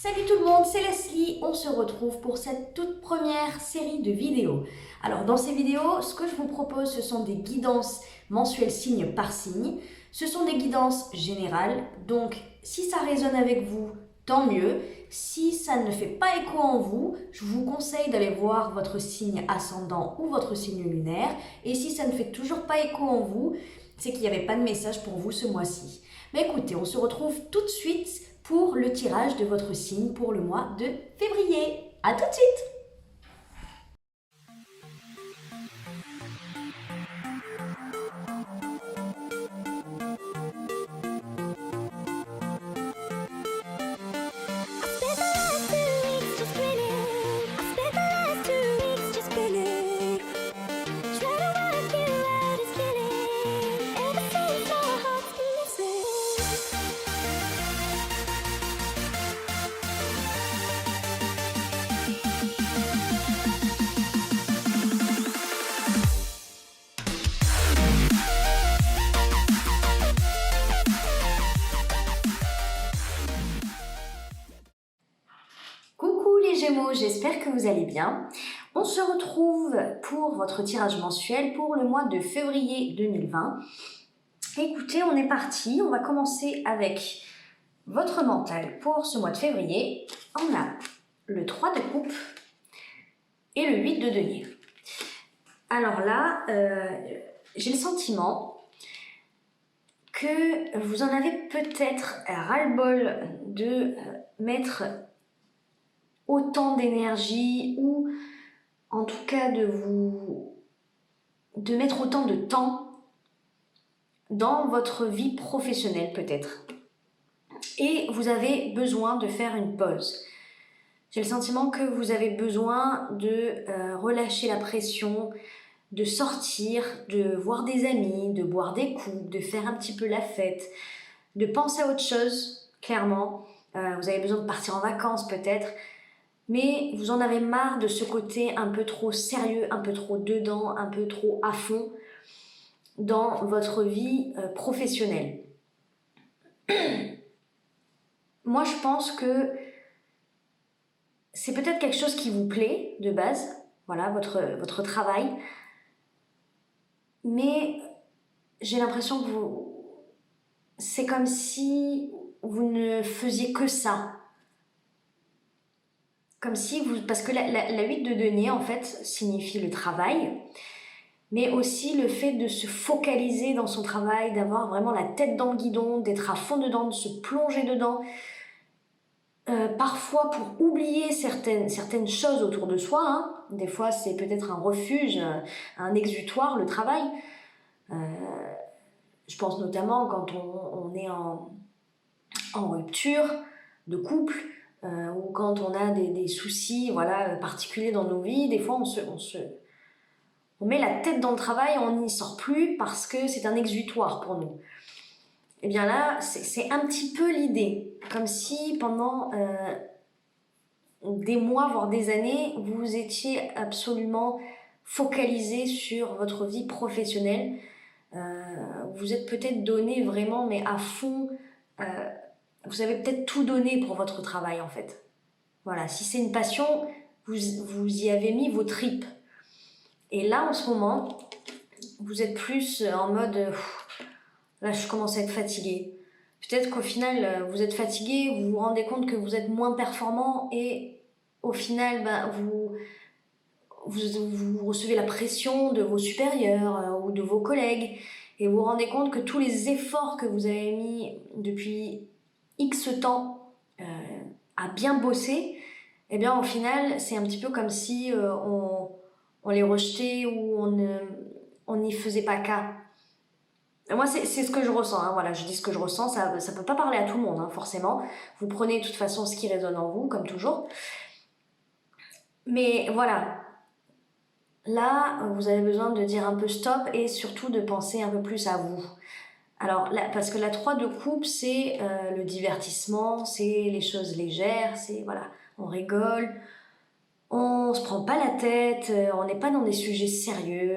Salut tout le monde, c'est Leslie, on se retrouve pour cette toute première série de vidéos. Alors dans ces vidéos, ce que je vous propose, ce sont des guidances mensuelles signe par signe. Ce sont des guidances générales, donc si ça résonne avec vous, tant mieux. Si ça ne fait pas écho en vous, je vous conseille d'aller voir votre signe ascendant ou votre signe lunaire. Et si ça ne fait toujours pas écho en vous, c'est qu'il n'y avait pas de message pour vous ce mois-ci. Mais écoutez, on se retrouve tout de suite pour le tirage de votre signe pour le mois de février. À tout de suite! Coucou les Gémeaux, j'espère que vous allez bien. On se retrouve pour votre tirage mensuel pour le mois de février 2020. Écoutez, on est parti, on va commencer avec votre mental pour ce mois de février. On a le 3 de coupe et le 8 de denier. Alors là, j'ai le sentiment que vous en avez peut-être ras-le-bol de mettre autant d'énergie ou en tout cas de mettre autant de temps dans votre vie professionnelle peut-être. Et vous avez besoin de faire une pause. J'ai le sentiment que vous avez besoin de relâcher la pression, de sortir, de voir des amis, de boire des coups, de faire un petit peu la fête, de penser à autre chose, clairement. Vous avez besoin de partir en vacances peut-être, mais vous en avez marre de ce côté un peu trop sérieux, un peu trop dedans, un peu trop à fond dans votre vie professionnelle. Moi, je pense que c'est peut-être quelque chose qui vous plaît de base, voilà, votre travail, mais j'ai l'impression que c'est comme si vous ne faisiez que ça. Comme si vous... Parce que la 8 de denier, en fait, signifie le travail, mais aussi le fait de se focaliser dans son travail, d'avoir vraiment la tête dans le guidon, d'être à fond dedans, de se plonger dedans. Parfois pour oublier certaines choses autour de soi, hein. Des fois c'est peut-être un refuge, un exutoire, le travail. Je pense notamment quand on est en rupture de couple, ou quand on a des soucis voilà, particuliers dans nos vies, des fois on met la tête dans le travail, on n'y sort plus parce que c'est un exutoire pour nous. Et bien là, c'est un petit peu l'idée, comme si pendant des mois, voire des années, vous étiez absolument focalisé sur votre vie professionnelle. Vous êtes peut-être donné vraiment, mais à fond, vous avez peut-être tout donné pour votre travail en fait. Voilà, si c'est une passion, vous y avez mis vos tripes. Et là, en ce moment, vous êtes plus en mode... Là, je commence à être fatiguée. Peut-être qu'au final, vous êtes fatigué, vous vous rendez compte que vous êtes moins performant et au final, ben, vous recevez la pression de vos supérieurs ou de vos collègues et vous vous rendez compte que tous les efforts que vous avez mis depuis X temps à bien bosser, eh bien au final, c'est un petit peu comme si on les rejetait ou on n'y faisait pas cas. Moi, c'est ce que je ressens, hein. Voilà, je dis ce que je ressens, ça peut pas parler à tout le monde, hein, forcément. Vous prenez de toute façon ce qui résonne en vous, comme toujours. Mais voilà, là, vous avez besoin de dire un peu stop et surtout de penser un peu plus à vous. Alors, parce que la 3 de coupe, c'est le divertissement, c'est les choses légères, c'est voilà, on rigole, on se prend pas la tête, on n'est pas dans des sujets sérieux.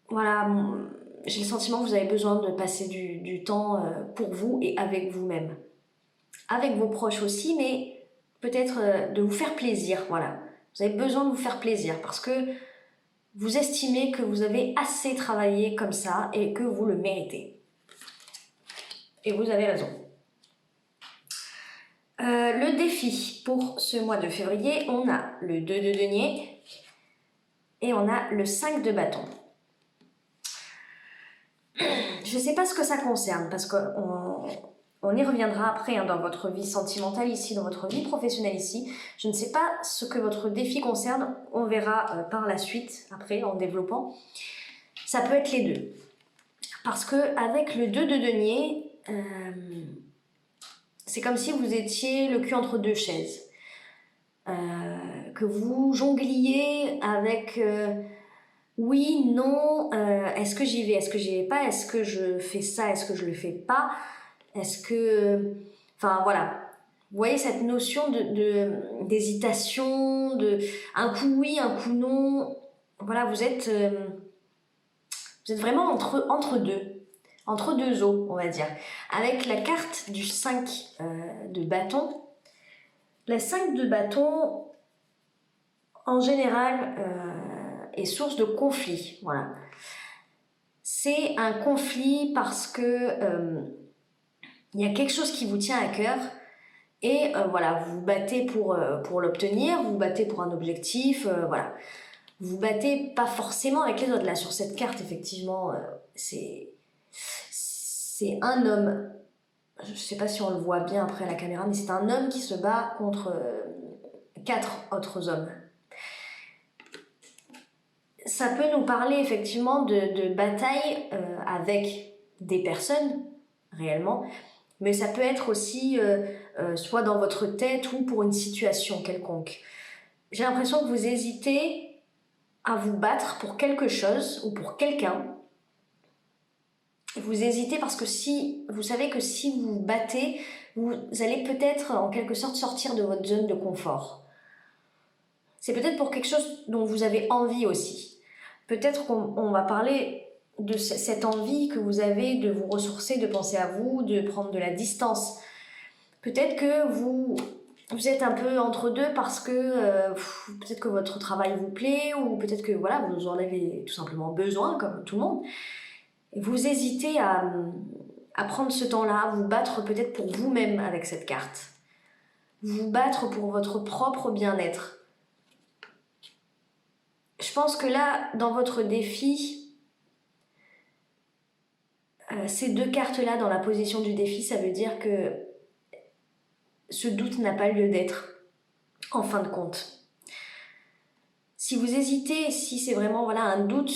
Voilà, j'ai le sentiment que vous avez besoin de passer du temps pour vous et avec vous-même. avec vos proches aussi, mais peut-être de vous faire plaisir, voilà. Vous avez besoin de vous faire plaisir parce que vous estimez que vous avez assez travaillé comme ça et que vous le méritez. Et vous avez raison. Le défi pour ce mois de février, on a le 2 de denier et on a le 5 de bâton. Je ne sais pas ce que ça concerne parce qu'on y reviendra après hein, dans votre vie sentimentale ici, dans votre vie professionnelle ici. Je ne sais pas ce que votre défi concerne, on verra par la suite, après en développant. Ça peut être les deux. Parce qu'avec le 2 de denier, c'est comme si vous étiez le cul entre deux chaises. Que vous jongliez avec oui, non, est-ce que j'y vais, est-ce que j'y vais pas, est-ce que je fais ça, est-ce que je le fais pas, est-ce que... Enfin voilà, vous voyez cette notion d'hésitation, un coup oui, un coup non. Voilà, vous êtes vraiment entre deux eaux, on va dire. Avec la carte du 5 de bâton, la 5 de bâton, en général, est source de conflit. Voilà. C'est un conflit parce que il y a quelque chose qui vous tient à cœur et voilà, vous vous battez pour l'obtenir, vous vous battez pour un objectif, voilà. Vous vous battez pas forcément avec les autres. Là, sur cette carte, effectivement, c'est un homme. Je sais pas si on le voit bien après à la caméra, mais c'est un homme qui se bat contre 4 autres hommes. Ça peut nous parler effectivement de bataille avec des personnes, réellement, mais ça peut être aussi soit dans votre tête ou pour une situation quelconque. J'ai l'impression que vous hésitez à vous battre pour quelque chose ou pour quelqu'un. Vous hésitez parce que si vous savez que si vous vous battez, vous allez peut-être en quelque sorte sortir de votre zone de confort. C'est peut-être pour quelque chose dont vous avez envie aussi. Peut-être qu'on va parler de cette envie que vous avez de vous ressourcer, de penser à vous, de prendre de la distance. Peut-être que vous êtes un peu entre deux parce que peut-être que votre travail vous plaît ou peut-être que voilà, vous en avez tout simplement besoin comme tout le monde. Et vous hésitez à prendre ce temps-là, à vous battre peut-être pour vous-même avec cette carte. Vous battre pour votre propre bien-être. Je pense que là, dans votre défi, ces deux cartes-là dans la position du défi, ça veut dire que ce doute n'a pas lieu d'être, en fin de compte. Si vous hésitez, si c'est vraiment voilà, un doute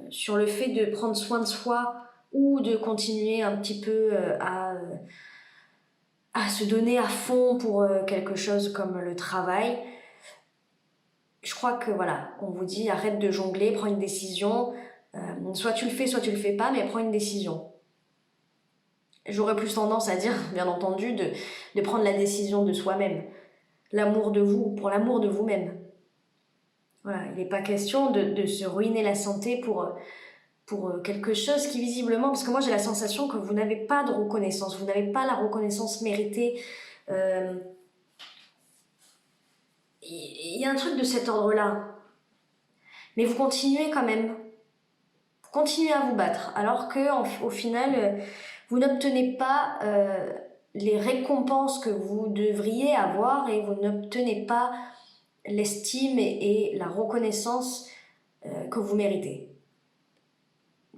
sur le fait de prendre soin de soi ou de continuer un petit peu à se donner à fond pour quelque chose comme le travail, je crois que voilà, on vous dit arrête de jongler, prends une décision, soit tu le fais, soit tu le fais pas, mais prends une décision. J'aurais plus tendance à dire, bien entendu, de prendre la décision de soi-même, l'amour de vous, pour l'amour de vous-même. Voilà, il n'est pas question de se ruiner la santé pour quelque chose qui visiblement, parce que moi j'ai la sensation que vous n'avez pas de reconnaissance, vous n'avez pas la reconnaissance méritée. Il y a un truc de cet ordre-là. Mais vous continuez quand même. Vous continuez à vous battre. Alors qu'au final, vous n'obtenez pas les récompenses que vous devriez avoir et vous n'obtenez pas l'estime et la reconnaissance que vous méritez.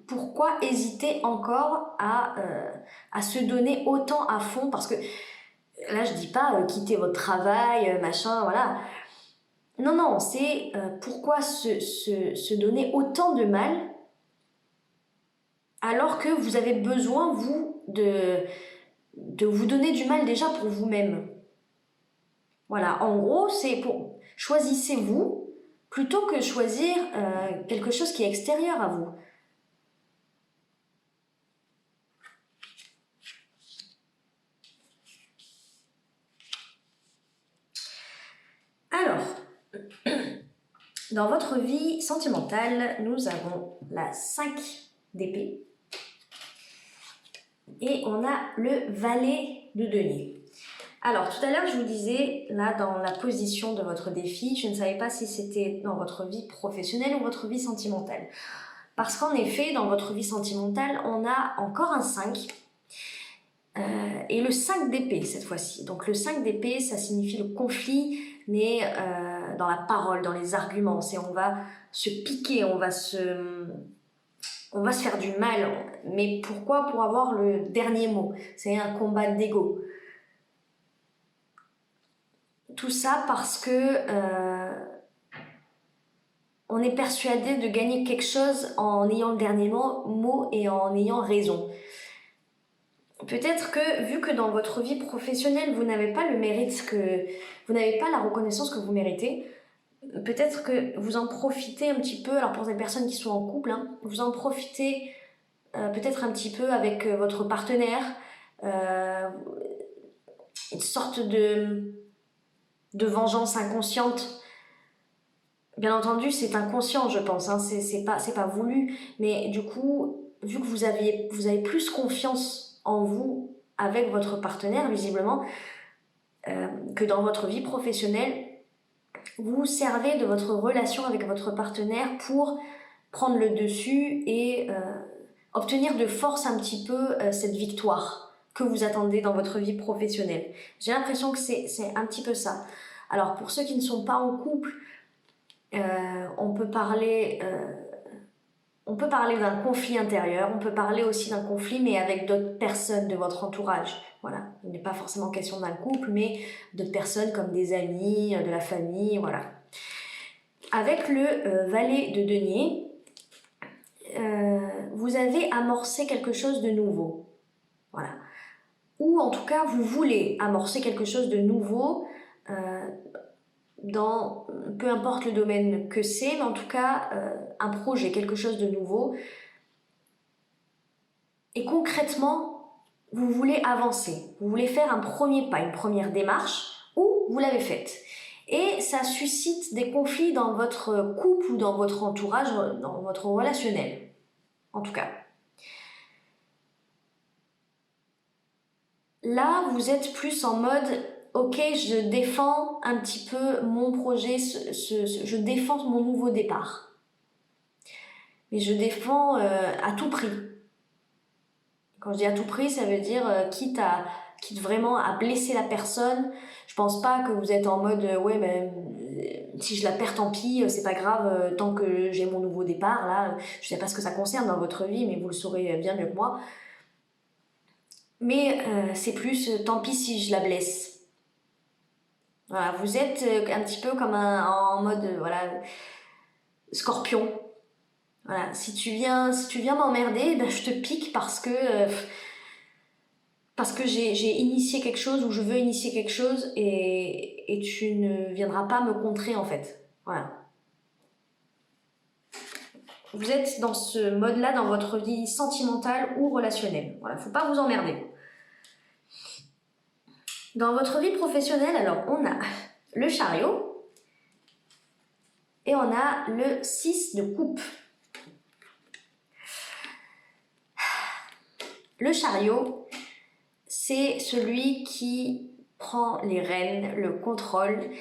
Pourquoi hésiter encore à se donner autant à fond? Parce que là, je dis pas quitter votre travail, machin, voilà. Non, c'est pourquoi se donner autant de mal alors que vous avez besoin, vous, de vous donner du mal déjà pour vous-même. Voilà, en gros, c'est pour choisissez-vous plutôt que choisir quelque chose qui est extérieur à vous. Alors, dans votre vie sentimentale, nous avons la 5 d'épée et on a le valet de denier. Alors, tout à l'heure, je vous disais, là, dans la position de votre défi, je ne savais pas si c'était dans votre vie professionnelle ou votre vie sentimentale. Parce qu'en effet, dans votre vie sentimentale, on a encore un 5, et le 5 d'épée cette fois-ci. Donc le 5 d'épée, ça signifie le conflit, mais dans la parole, dans les arguments. C'est on va se piquer, on va se faire du mal. Mais pourquoi? Pour avoir le dernier mot. C'est un combat d'ego. Tout ça parce que on est persuadé de gagner quelque chose en ayant le dernier mot et en ayant raison. Peut-être que, vu que dans votre vie professionnelle, vous n'avez pas le mérite vous n'avez pas la reconnaissance que vous méritez, peut-être que vous en profitez un petit peu, alors pour les personnes qui sont en couple, hein, vous en profitez peut-être un petit peu avec votre partenaire, une sorte de vengeance inconsciente. Bien entendu, c'est inconscient, je pense, hein, c'est pas voulu, mais du coup, vu que vous avez plus confiance en vous avec votre partenaire, visiblement, que dans votre vie professionnelle, vous servez de votre relation avec votre partenaire pour prendre le dessus et obtenir de force un petit peu cette victoire que vous attendez dans votre vie professionnelle. J'ai l'impression que c'est un petit peu ça. Alors, pour ceux qui ne sont pas en couple, on peut parler d'un conflit intérieur, on peut parler aussi d'un conflit, mais avec d'autres personnes de votre entourage. Voilà, il n'est pas forcément question d'un couple, mais d'autres personnes comme des amis, de la famille, voilà. Avec le valet de denier, vous avez amorcé quelque chose de nouveau. Voilà. Ou en tout cas, vous voulez amorcer quelque chose de nouveau dans peu importe le domaine que c'est, mais en tout cas un projet, quelque chose de nouveau. Et concrètement, vous voulez avancer, vous voulez faire un premier pas, une première démarche, ou vous l'avez faite. Et ça suscite des conflits dans votre couple ou dans votre entourage, dans votre relationnel, en tout cas. Là, vous êtes plus en mode ok, je défends un petit peu mon projet, je défends mon nouveau départ. Mais je défends à tout prix. Quand je dis à tout prix, ça veut dire quitte vraiment à blesser la personne. Je pense pas que vous êtes en mode ouais, ben, si je la perds, tant pis, c'est pas grave, tant que j'ai mon nouveau départ. Là, je sais pas ce que ça concerne dans votre vie, mais vous le saurez bien mieux que moi. Mais c'est plus tant pis si je la blesse. Voilà, vous êtes un petit peu comme en mode voilà, scorpion. Voilà, si tu viens m'emmerder, ben je te pique parce que j'ai initié quelque chose ou je veux initier quelque chose et tu ne viendras pas me contrer en fait. Voilà. Vous êtes dans ce mode-là dans votre vie sentimentale ou relationnelle. Voilà, faut pas vous emmerder. Dans votre vie professionnelle, alors on a le chariot et on a le 6 de coupe. Le chariot, c'est celui qui prend les rênes, le contrôle,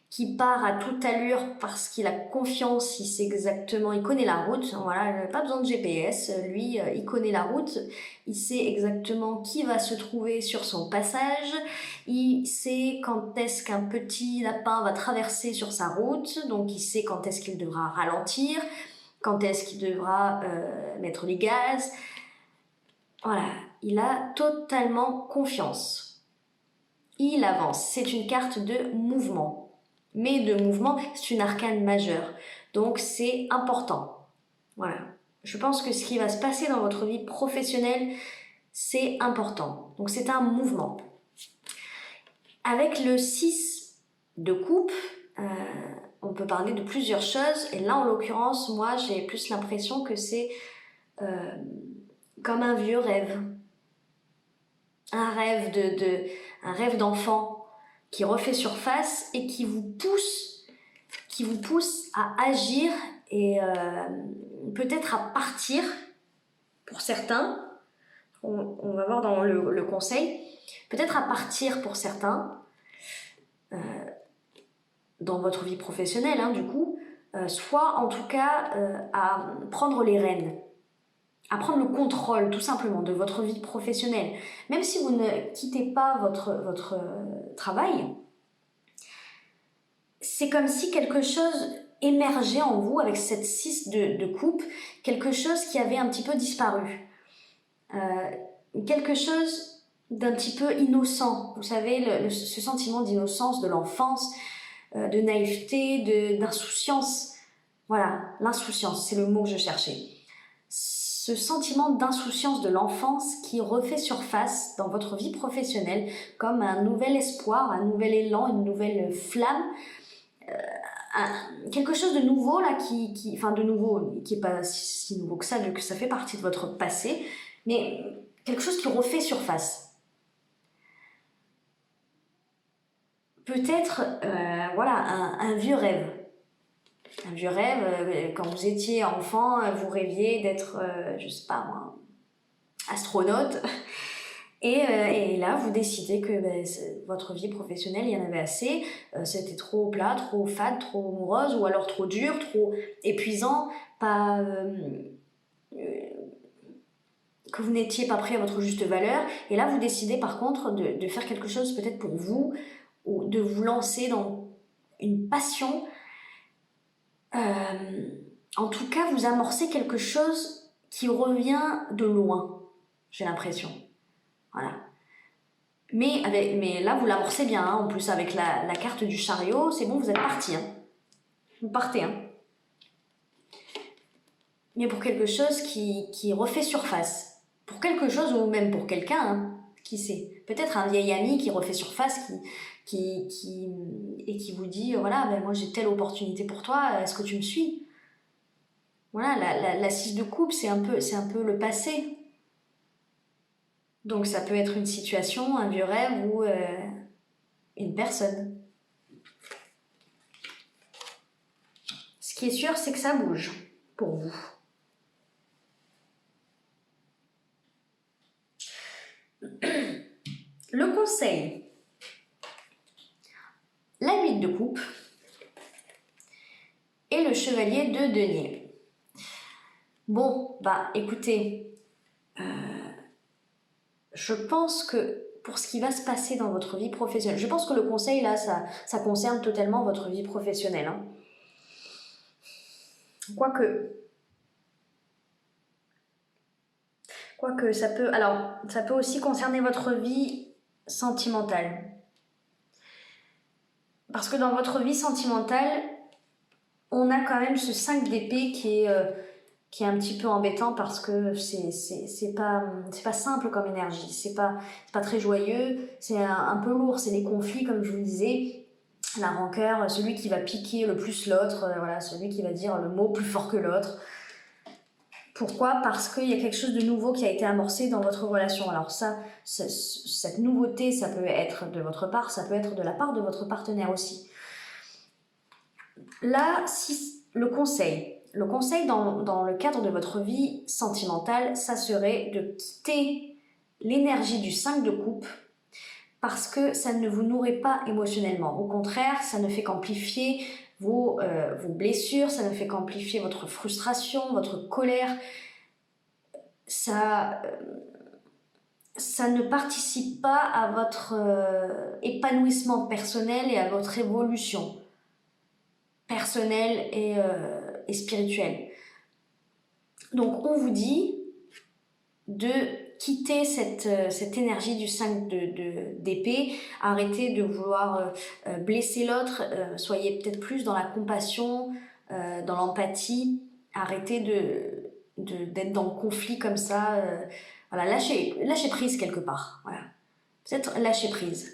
qui part à toute allure parce qu'il a confiance, il sait exactement, il connaît la route, voilà, pas besoin de GPS, lui, il connaît la route, il sait exactement qui va se trouver sur son passage, il sait quand est-ce qu'un petit lapin va traverser sur sa route, donc il sait quand est-ce qu'il devra ralentir, quand est-ce qu'il devra mettre les gaz. Voilà, il a totalement confiance. Il avance, c'est une carte de mouvement. Mais de mouvement, c'est une arcane majeure. Donc c'est important. Voilà. Je pense que ce qui va se passer dans votre vie professionnelle, c'est important. Donc c'est un mouvement. Avec le 6 de coupe, on peut parler de plusieurs choses. Et là, en l'occurrence, moi, j'ai plus l'impression que c'est comme un vieux rêve. Un rêve d'enfant qui refait surface et qui vous pousse à agir et peut-être à partir pour certains. On va voir dans le conseil. peut-être à partir pour certains, dans votre vie professionnelle, hein, du coup, soit en tout cas à prendre les rênes, à prendre le contrôle tout simplement de votre vie professionnelle. Même si vous ne quittez pas votre travail, c'est comme si quelque chose émergeait en vous avec cette 6 de coupe, quelque chose qui avait un petit peu disparu. Quelque chose d'un petit peu innocent. Vous savez, ce sentiment d'innocence de l'enfance, de naïveté, d'insouciance. Voilà, l'insouciance, c'est le mot que je cherchais. Ce sentiment d'insouciance de l'enfance qui refait surface dans votre vie professionnelle comme un nouvel espoir, un nouvel élan, une nouvelle flamme, quelque chose de nouveau là enfin de nouveau, qui est pas si nouveau que ça, vu que ça fait partie de votre passé, mais quelque chose qui refait surface. Peut-être, voilà, un vieux rêve. Un vieux rêve, quand vous étiez enfant, vous rêviez d'être, je sais pas moi, astronaute. Et là, vous décidez que votre vie professionnelle, il y en avait assez, c'était trop plat, trop fade, trop morose, ou alors trop dur, trop épuisant, pas, que vous n'étiez pas prêt à votre juste valeur. Et là, vous décidez par contre de faire quelque chose peut-être pour vous, ou de vous lancer dans une passion. En tout cas, vous amorcez quelque chose qui revient de loin, j'ai l'impression. Voilà. Mais là, vous l'amorcez bien, hein. En plus, avec la carte du chariot, c'est bon, vous êtes parti. Hein. Vous partez. Hein. Mais pour quelque chose qui refait surface. Pour quelque chose, ou même pour quelqu'un, hein, qui sait. Peut-être un vieil ami qui refait surface, et qui vous dit, voilà, ben moi j'ai telle opportunité pour toi, est-ce que tu me suis? Voilà, la 6 de coupe, c'est un peu le passé. Donc ça peut être une situation, un vieux rêve ou une personne. Ce qui est sûr, c'est que ça bouge pour vous. Le conseil. La 8 de coupe et le chevalier de denier. Bon, bah écoutez, je pense que pour ce qui va se passer dans votre vie professionnelle, je pense que le conseil là, ça concerne totalement votre vie professionnelle. Hein. Quoique ça peut aussi concerner votre vie sentimentale. Parce que dans votre vie sentimentale, on a quand même ce 5 d'épée qui est un petit peu embêtant parce que c'est pas simple comme énergie, c'est pas très joyeux, c'est un peu lourd, c'est les conflits comme je vous le disais, la rancœur, celui qui va piquer le plus l'autre, voilà, celui qui va dire le mot plus fort que l'autre. Pourquoi? Parce qu'il y a quelque chose de nouveau qui a été amorcé dans votre relation. Alors cette nouveauté, ça peut être de votre part, ça peut être de la part de votre partenaire aussi. Là, le conseil dans le cadre de votre vie sentimentale, ça serait de quitter l'énergie du 5 de coupe parce que ça ne vous nourrit pas émotionnellement. Au contraire, ça ne fait qu'amplifier vos blessures, ça ne fait qu'amplifier votre frustration, votre colère. Ça ne participe pas à votre épanouissement personnel et à votre évolution personnelle et spirituelle. Donc on vous dit de quitter cette énergie du 5 d'épée, arrêtez de vouloir blesser l'autre, soyez peut-être plus dans la compassion, dans l'empathie, arrêtez d'être dans le conflit comme ça, voilà, lâchez prise quelque part, voilà. Peut-être lâcher prise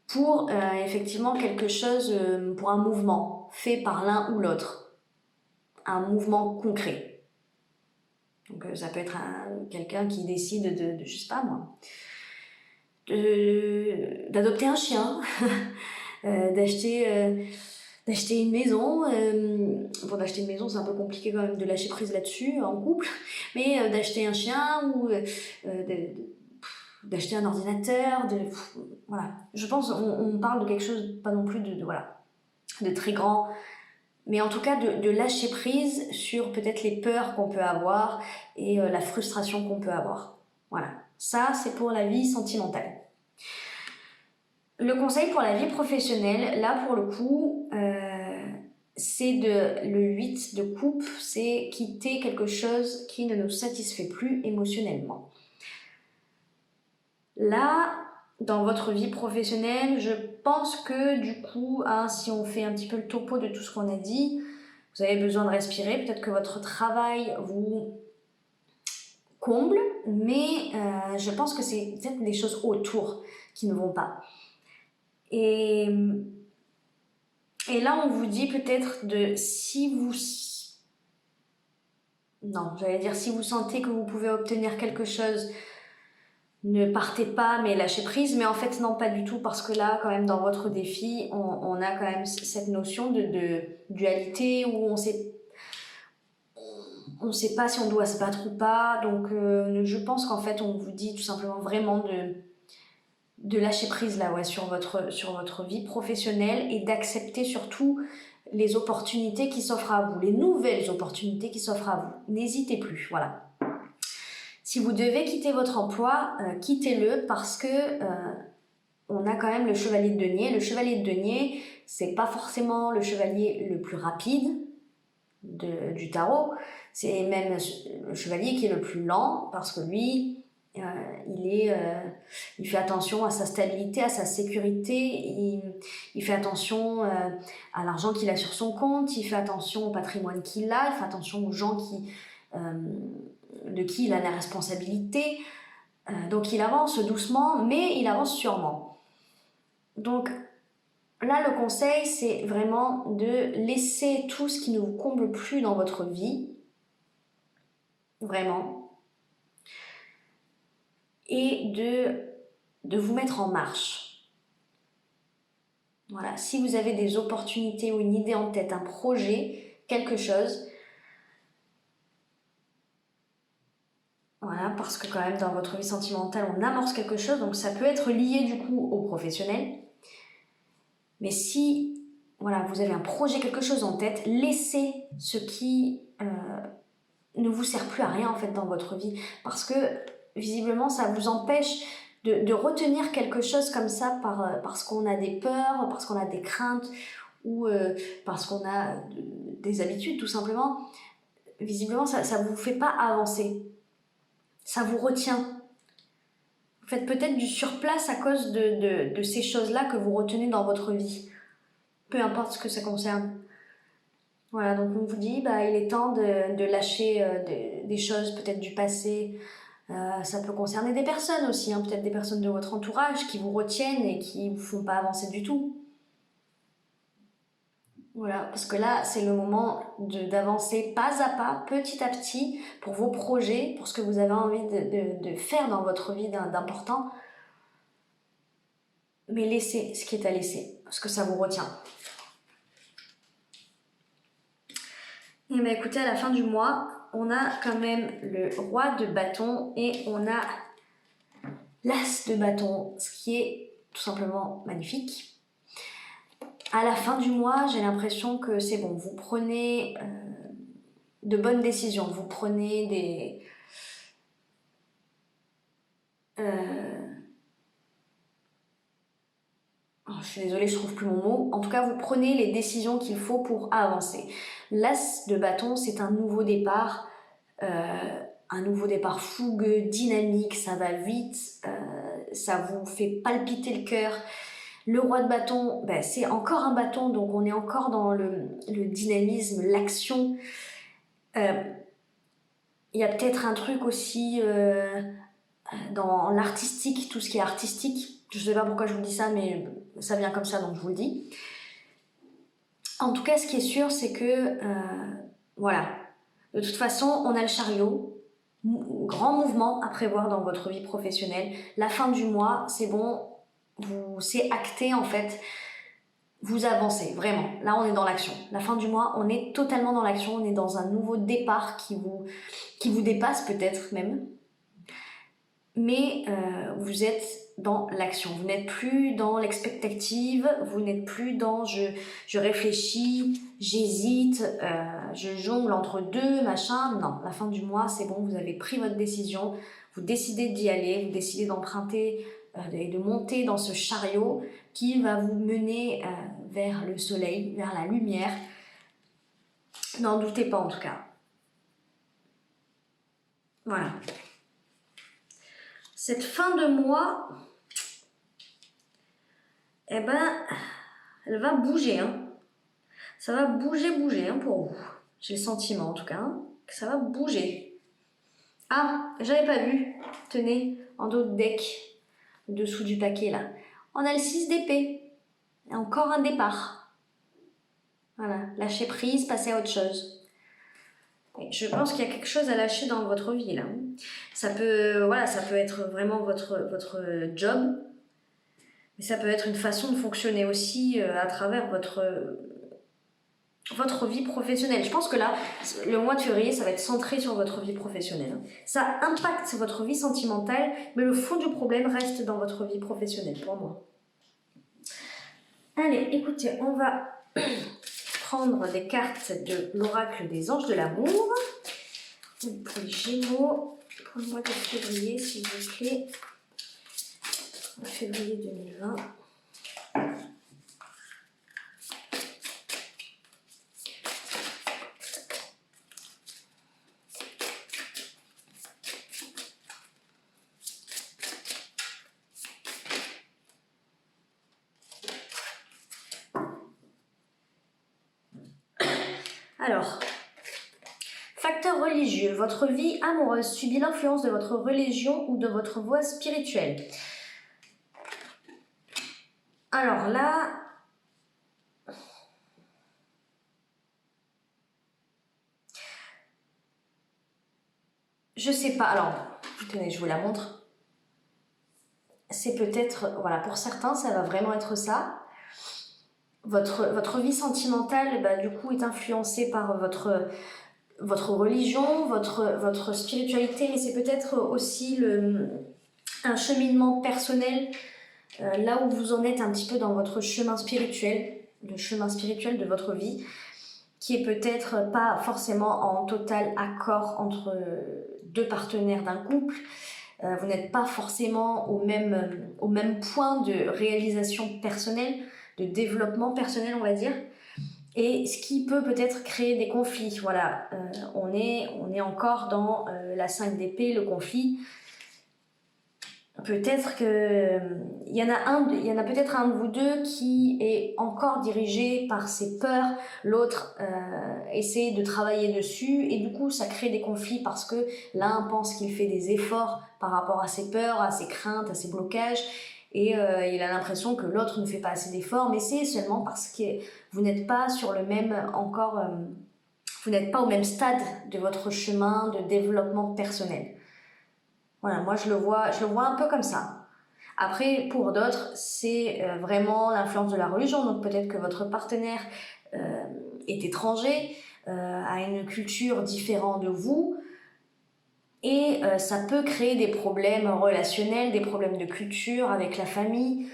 pour effectivement quelque chose, pour un mouvement fait par l'un ou l'autre, un mouvement concret. Donc ça peut être quelqu'un qui décide de je sais pas moi, d'adopter un chien, d'acheter une maison. Bon, d'acheter une maison, c'est un peu compliqué quand même de lâcher prise là-dessus en couple, mais d'acheter un chien ou d'acheter un ordinateur, voilà. Je pense on parle de quelque chose, pas non plus voilà, de très grand, mais en tout cas de lâcher prise sur peut-être les peurs qu'on peut avoir et la frustration qu'on peut avoir. Voilà, ça c'est pour la vie sentimentale. Le conseil pour la vie professionnelle, là pour le coup, c'est le 8 de coupe, c'est quitter quelque chose qui ne nous satisfait plus émotionnellement. Là, dans votre vie professionnelle, je pense que du coup, si on fait un petit peu le topo de tout ce qu'on a dit, vous avez besoin de respirer, peut-être que votre travail vous comble, mais je pense que c'est peut-être des choses autour qui ne vont pas. Et là, on vous dit peut-être si vous sentez que vous pouvez obtenir quelque chose, ne partez pas, mais lâchez prise. Mais en fait, non, pas du tout, parce que là, quand même, dans votre défi, on a quand même cette notion de dualité où on sait pas si on doit se battre ou pas. Donc, je pense qu'en fait, on vous dit tout simplement vraiment de lâcher prise là, ouais, sur votre vie professionnelle et d'accepter surtout les opportunités qui s'offrent à vous, les nouvelles opportunités qui s'offrent à vous. N'hésitez plus, voilà. Si vous devez quitter votre emploi, quittez-le parce que on a quand même le chevalier de denier. Le chevalier de denier, c'est pas forcément le chevalier le plus rapide du tarot, c'est même le chevalier qui est le plus lent parce que lui, il fait attention à sa stabilité, à sa sécurité, il fait attention à l'argent qu'il a sur son compte, il fait attention au patrimoine qu'il a, il fait attention aux gens de qui il a la responsabilité. Donc il avance doucement, mais il avance sûrement. Donc là, le conseil, c'est vraiment de laisser tout ce qui ne vous comble plus dans votre vie, vraiment, et de vous mettre en marche. Voilà, si vous avez des opportunités ou une idée en tête, un projet, quelque chose, voilà, parce que quand même dans votre vie sentimentale, on amorce quelque chose, donc ça peut être lié du coup au professionnel. Mais si voilà, vous avez un projet, quelque chose en tête, laissez ce qui ne vous sert plus à rien en fait dans votre vie, parce que visiblement ça vous empêche de retenir quelque chose comme ça parce qu'on a des peurs, parce qu'on a des craintes ou parce qu'on a des habitudes tout simplement. Visiblement ça ne vous fait pas avancer, ça vous retient. Vous faites peut-être du surplace à cause de ces choses-là que vous retenez dans votre vie, peu importe ce que ça concerne. Voilà, donc on vous dit, il est temps de lâcher des choses peut-être du passé. Ça peut concerner des personnes aussi, hein, peut-être des personnes de votre entourage qui vous retiennent et qui ne vous font pas avancer du tout. Voilà, parce que là, c'est le moment d'avancer pas à pas, petit à petit, pour vos projets, pour ce que vous avez envie de faire dans votre vie d'important. Mais laissez ce qui est à laisser, parce que ça vous retient. Et bien écoutez, à la fin du mois, on a quand même le roi de bâton et on a l'as de bâton, ce qui est tout simplement magnifique. À la fin du mois, j'ai l'impression que c'est bon, vous prenez de bonnes décisions, vous prenez des... je suis désolée, je trouve plus mon mot. En tout cas, vous prenez les décisions qu'il faut pour avancer. L'as de bâton, c'est un nouveau départ fougueux, dynamique, ça va vite, ça vous fait palpiter le cœur. Le roi de bâton, c'est encore un bâton, donc on est encore dans le dynamisme, l'action. Il y a peut-être un truc aussi dans l'artistique, tout ce qui est artistique. Je ne sais pas pourquoi je vous dis ça, mais ça vient comme ça, donc je vous le dis. En tout cas, ce qui est sûr, c'est que, voilà, de toute façon, on a le chariot, grand mouvement à prévoir dans votre vie professionnelle. La fin du mois, c'est bon, c'est acté en fait, vous avancez, vraiment. Là, on est dans l'action. La fin du mois, on est totalement dans l'action, on est dans un nouveau départ qui vous dépasse peut-être même. mais vous êtes dans l'action. Vous n'êtes plus dans l'expectative, vous n'êtes plus dans je réfléchis, j'hésite, je jongle entre deux, machin. Non, la fin du mois, c'est bon, vous avez pris votre décision, vous décidez d'y aller, vous décidez d'emprunter et de monter dans ce chariot qui va vous mener vers le soleil, vers la lumière. N'en doutez pas en tout cas. Voilà. Cette fin de mois, eh ben, elle va bouger. Hein. Ça va bouger hein, pour vous. J'ai le sentiment en tout cas hein, que ça va bouger. Ah, j'avais pas vu. Tenez, en dos de deck, dessous du paquet là. On a le 6 d'épée. Encore un départ. Voilà, lâcher prise, passer à autre chose. Je pense qu'il y a quelque chose à lâcher dans votre vie là. Ça peut, voilà, ça peut être vraiment votre job, mais ça peut être une façon de fonctionner aussi à travers votre vie professionnelle. Je pense que là, le mois de février, ça va être centré sur votre vie professionnelle. Ça impacte votre vie sentimentale, mais le fond du problème reste dans votre vie professionnelle pour moi. Allez, écoutez, on va prendre des cartes de l'oracle des anges de l'amour. Pour les Gémeaux, pour le mois de février, s'il vous plaît. Février 2020. Alors, facteur religieux, votre vie amoureuse subit l'influence de votre religion ou de votre voie spirituelle. Alors là, je sais pas, alors, tenez, je vous la montre. C'est peut-être, voilà, pour certains, ça va vraiment être ça. Votre vie sentimentale, bah, du coup, est influencée par votre religion, votre spiritualité, mais c'est peut-être aussi un cheminement personnel, là où vous en êtes un petit peu dans votre chemin spirituel, le chemin spirituel de votre vie, qui est peut-être pas forcément en total accord entre deux partenaires d'un couple. Vous n'êtes pas forcément au même point de réalisation personnelle, de développement personnel, on va dire. Et ce qui peut peut-être créer des conflits. Voilà, on est encore dans la 5 d'épée, le conflit. Peut-être que il y en a peut-être un de vous deux qui est encore dirigé par ses peurs, l'autre essaie de travailler dessus et du coup ça crée des conflits parce que l'un pense qu'il fait des efforts par rapport à ses peurs, à ses craintes, à ses blocages et il a l'impression que l'autre ne fait pas assez d'efforts, mais c'est seulement parce que vous n'êtes pas sur le même vous n'êtes pas au même stade de votre chemin de développement personnel. Voilà, moi je le vois un peu comme ça. Après, pour d'autres, c'est vraiment l'influence de la religion. Donc peut-être que votre partenaire est étranger, a une culture différente de vous, et ça peut créer des problèmes relationnels, des problèmes de culture avec la famille.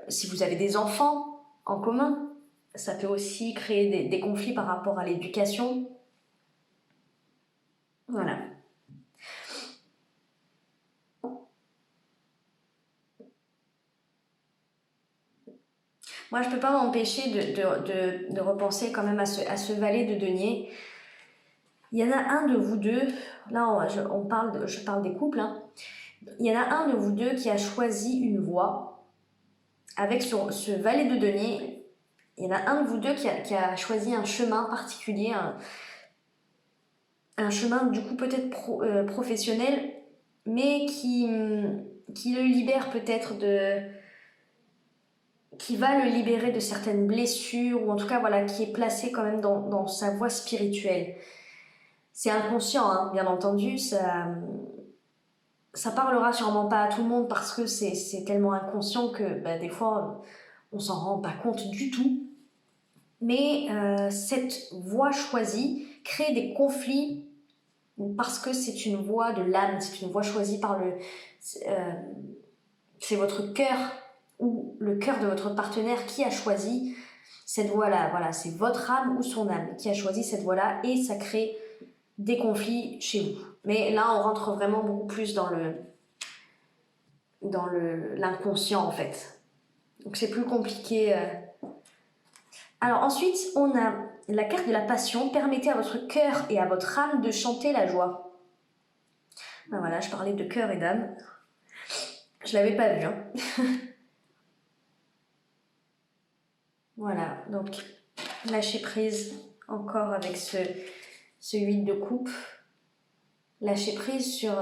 Si vous avez des enfants en commun, ça peut aussi créer des conflits par rapport à l'éducation. Voilà. Moi, je ne peux pas m'empêcher de repenser quand même à ce valet de denier. Il y en a un de vous deux, là je parle des couples, hein. Il y en a un de vous deux qui a choisi une voie. Avec ce valet de denier, il y en a un de vous deux qui a choisi un chemin particulier, un chemin du coup peut-être professionnel, mais qui le libère peut-être qui va le libérer de certaines blessures, ou en tout cas voilà, qui est placé quand même dans sa voie spirituelle. C'est inconscient, hein, bien entendu, ça parlera sûrement pas à tout le monde parce que c'est tellement inconscient que bah, des fois on s'en rend pas compte du tout. Mais cette voie choisie crée des conflits parce que c'est une voie de l'âme, c'est une voie choisie par c'est votre cœur ou le cœur de votre partenaire qui a choisi cette voie-là. Voilà, c'est votre âme ou son âme qui a choisi cette voie-là et ça crée des conflits chez vous. Mais là, on rentre vraiment beaucoup plus dans l'inconscient en fait. Donc c'est plus compliqué. Alors ensuite, on a la carte de la passion. Permettez à votre cœur et à votre âme de chanter la joie. Ben voilà, je parlais de cœur et d'âme. Je l'avais pas vu. Hein. Voilà, donc lâcher prise encore avec ce 8 de coupe. Lâcher prise sur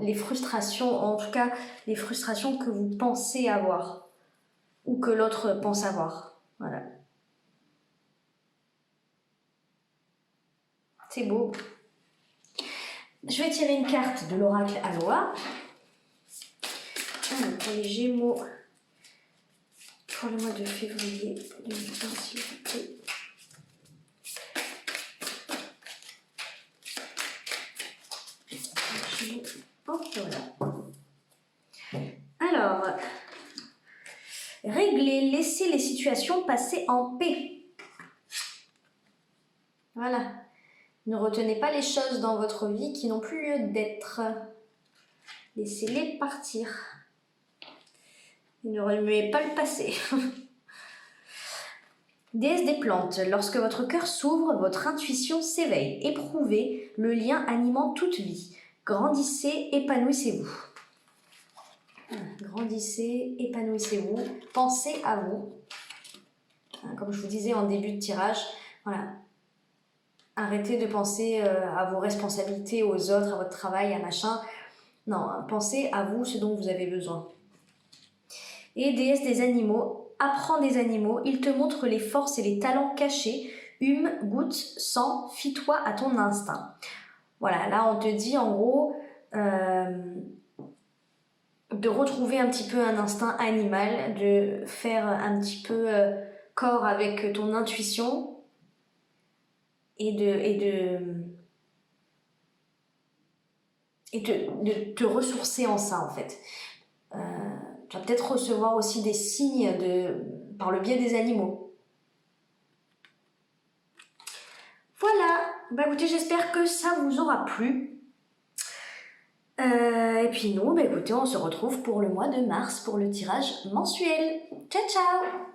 les frustrations, en tout cas les frustrations que vous pensez avoir ou que l'autre pense avoir. Voilà. C'est beau. Je vais tirer une carte de l'oracle Aloha. Pour les Gémeaux, pour le mois de février 2020, s'il vous plaît. Oh, voilà. Alors, régler, laisser les situations passer en paix. Voilà. Ne retenez pas les choses dans votre vie qui n'ont plus lieu d'être. Laissez-les partir. Ne remuez pas le passé. Déesse des plantes, lorsque votre cœur s'ouvre, votre intuition s'éveille. Éprouvez le lien animant toute vie. Grandissez, épanouissez-vous. Grandissez, épanouissez-vous. Pensez à vous. Comme je vous disais en début de tirage, voilà. Arrêtez de penser à vos responsabilités, aux autres, à votre travail, à machin. Non, pensez à vous, ce dont vous avez besoin. Et déesse des animaux, apprends des animaux, ils te montrent les forces et les talents cachés. Hume, goûte, sens, fie-toi à ton instinct. Voilà, là on te dit en gros de retrouver un petit peu un instinct animal, de faire un petit peu corps avec ton intuition et de te ressourcer en ça en fait. Tu vas peut-être recevoir aussi des signes par le biais des animaux. Voilà, bah écoutez, j'espère que ça vous aura plu. Et puis nous, bah écoutez, on se retrouve pour le mois de mars pour le tirage mensuel. Ciao ciao!